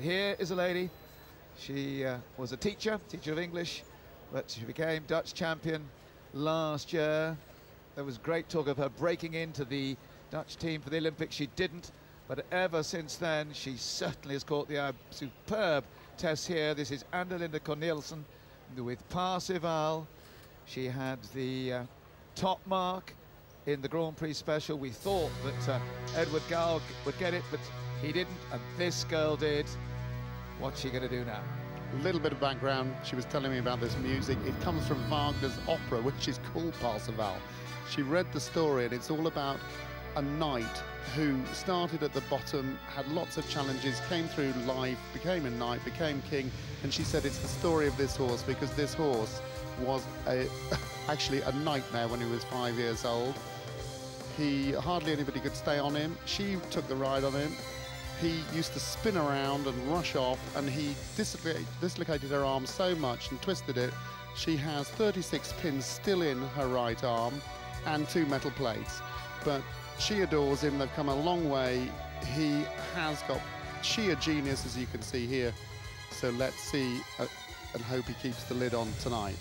here is a lady. She was a teacher of English, but she became Dutch champion last year. There was great talk of her breaking into the Dutch team for the Olympics. She didn't, but ever since then, she certainly has caught the eye. Superb test here. This is Anderlinda Cornelissen with Parsival. She had the top mark in the Grand Prix special. We thought that Edward Gall would get it, but he didn't, and this girl did. What's she going to do now? A little bit of background. She was telling me about this music. It comes from Wagner's opera, which is called Parsival. She read the story, and it's all about a knight who started at the bottom, had lots of challenges, came through life, became a knight, became king, and she said it's the story of this horse because this horse was actually a nightmare when he was 5 years old. Hardly anybody could stay on him. She took the ride on him. He used to spin around and rush off, and he dislocated her arm so much and twisted it. She has 36 pins still in her right arm and 2 metal plates. But she adores him. They've come a long way. He has got sheer genius, as you can see here. So let's see and hope he keeps the lid on tonight.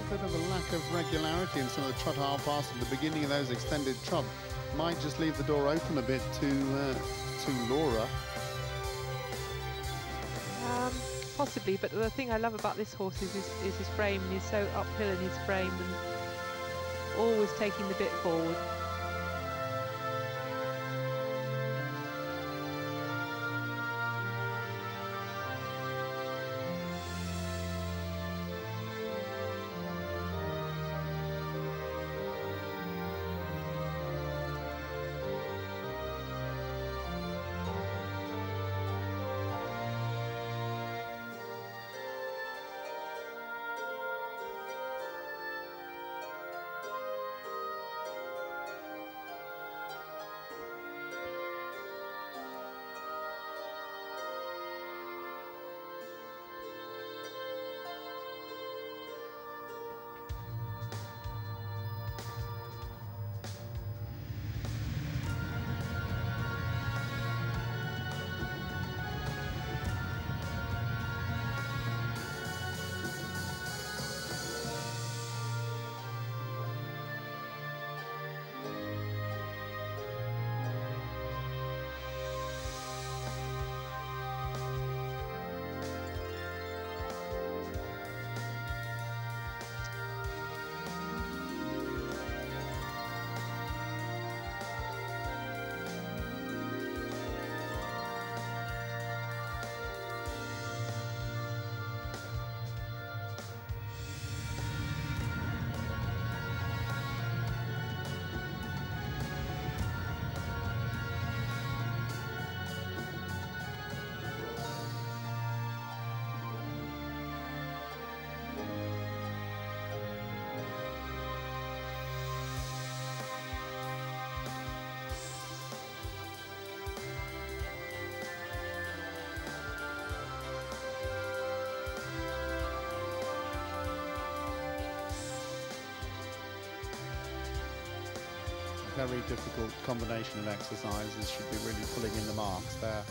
Bit of a lack of regularity in some of the trot half pass at the beginning of those extended trot might just leave the door open a bit to Laura. Possibly, but the thing I love about this horse is his frame. He's so uphill in his frame and always taking the bit forward. Very difficult combination of exercises. Should be really pulling in the marks there.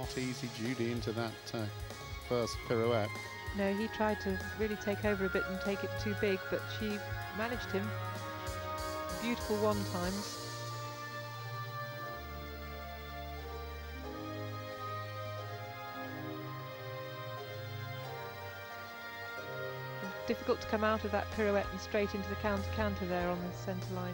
not easy, Judy, into that first pirouette. No, he tried to really take over a bit and take it too big, but she managed him. Beautiful one times. Difficult to come out of that pirouette and straight into the counter there on the centre line.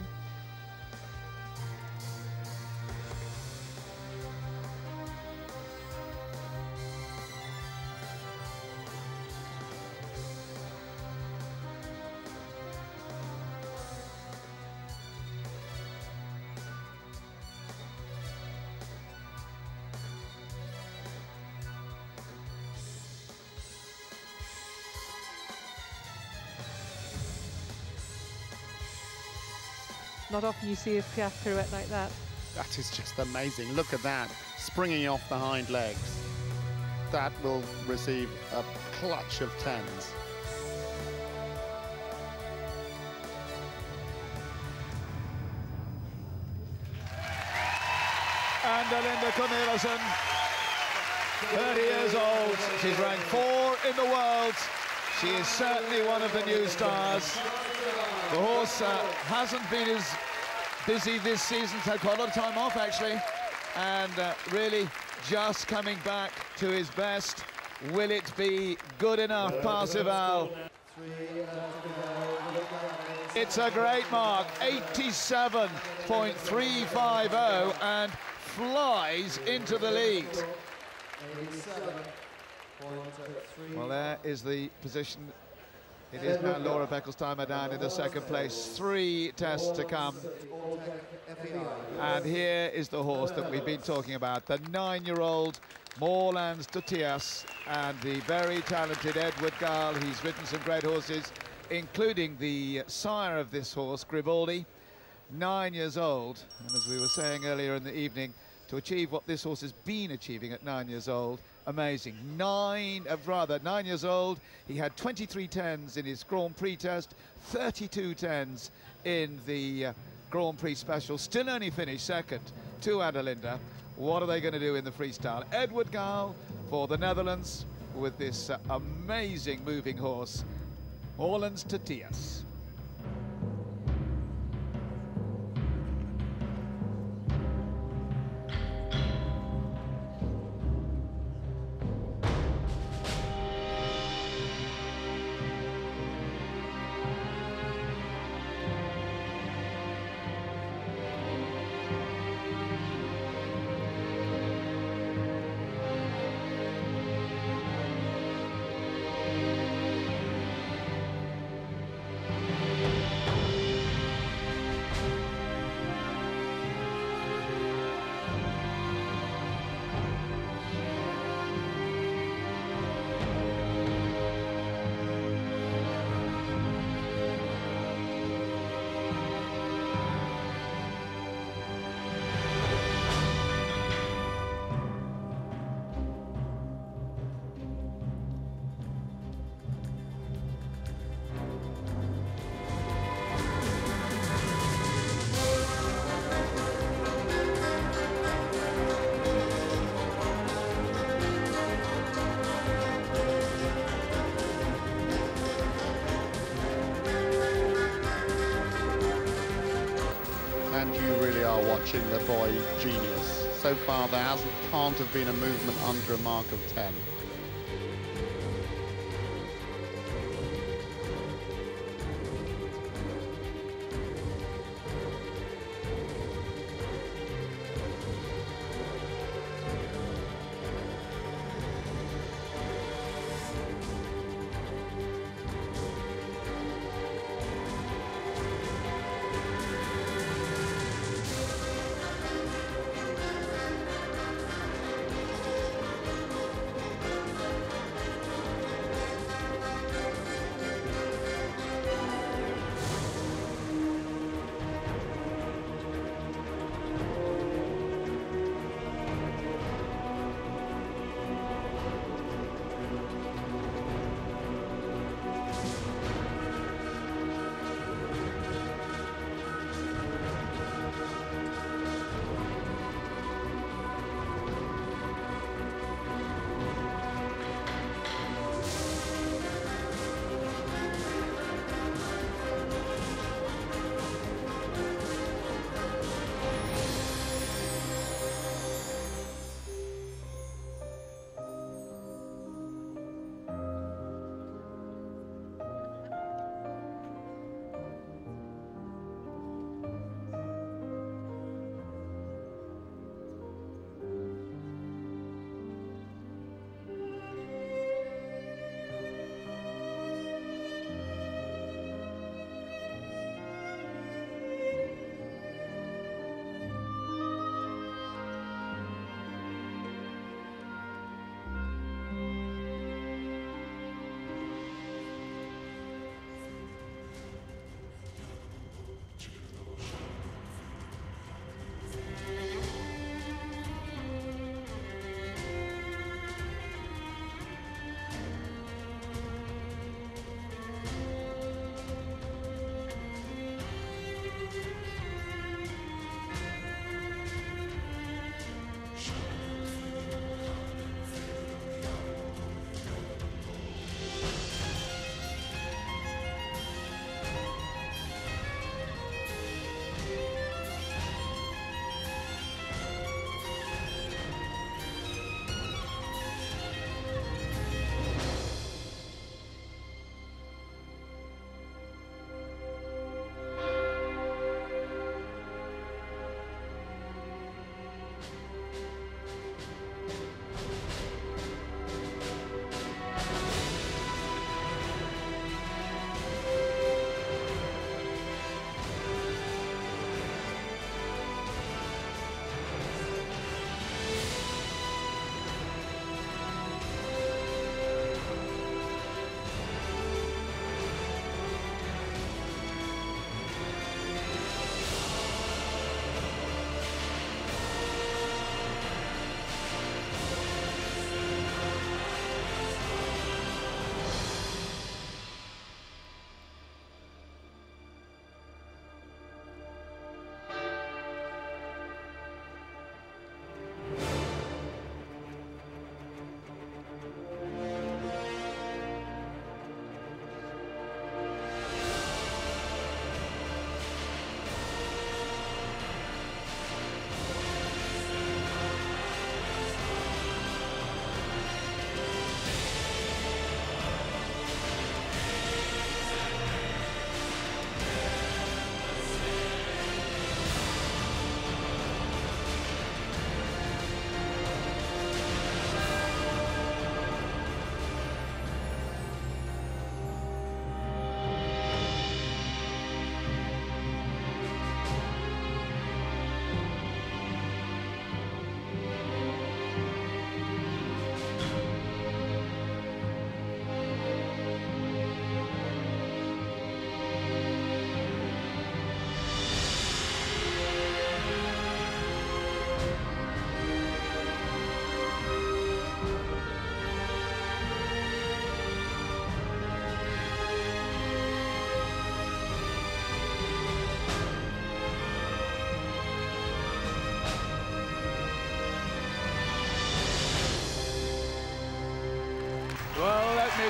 Not often you see a Piaf pirouette like that. That is just amazing. Look at that, springing off the hind legs. That will receive a clutch of tens. And Linda Cornelissen, 30 years old. She's ranked 4 in the world. She is certainly one of the new stars. The horse hasn't been as busy this season, had quite a lot of time off actually, and really just coming back to his best. Will it be good enough, Parzival? It's a great mark, 87.350, and flies into the lead. Well, there is the position. It is now Laura Beckelstheimer down in the second place. 3 tests to come. And here is the horse that we've been talking about, the 9-year-old Moorlands Tutias, and the very talented Edward Gall. He's ridden some great horses, including the sire of this horse, Gribaldi, 9 years old. And as we were saying earlier in the evening, to achieve what this horse has been achieving at 9 years old, amazing. 9 years old, he had 23 tens in his Grand Prix test, 32 tens in the Grand Prix special, still only finished second to Adelinde. What are they going to do in the freestyle? Edward Gall for the Netherlands with this amazing moving horse, Moorlands Tutias. And you really are watching the boy genius. So far there can't have been a movement under a mark of 10.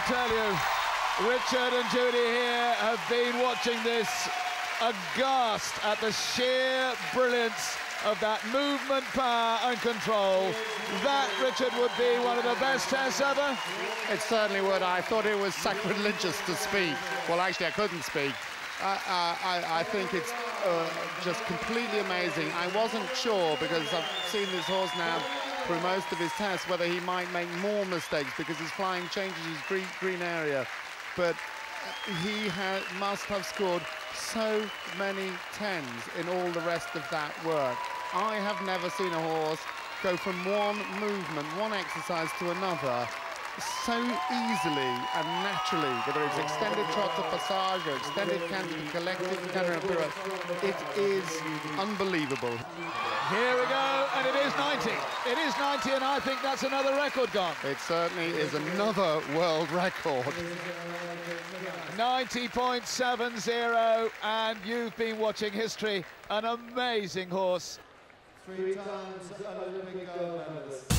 tell you, Richard and Judy here have been watching this aghast at the sheer brilliance of that movement, power and control. That, Richard, would be one of the best tests ever? It certainly would. I thought it was sacrilegious to speak. Well, actually, I couldn't speak. I think it's just completely amazing. I wasn't sure, because I've seen this horse now through most of his tests, whether he might make more mistakes because his flying changes his green area. But he must have scored so many tens in all the rest of that work. I have never seen a horse go from one movement, one exercise to another so easily and naturally, whether it's extended trot to passage or extended canter to collective canter and pirouette. It is unbelievable. Here we go, and it is 90. It is 90, and I think that's another record gone. It certainly is another world record. 90.70, and you've been watching history. An amazing horse. 3 times Olympic gold medalist.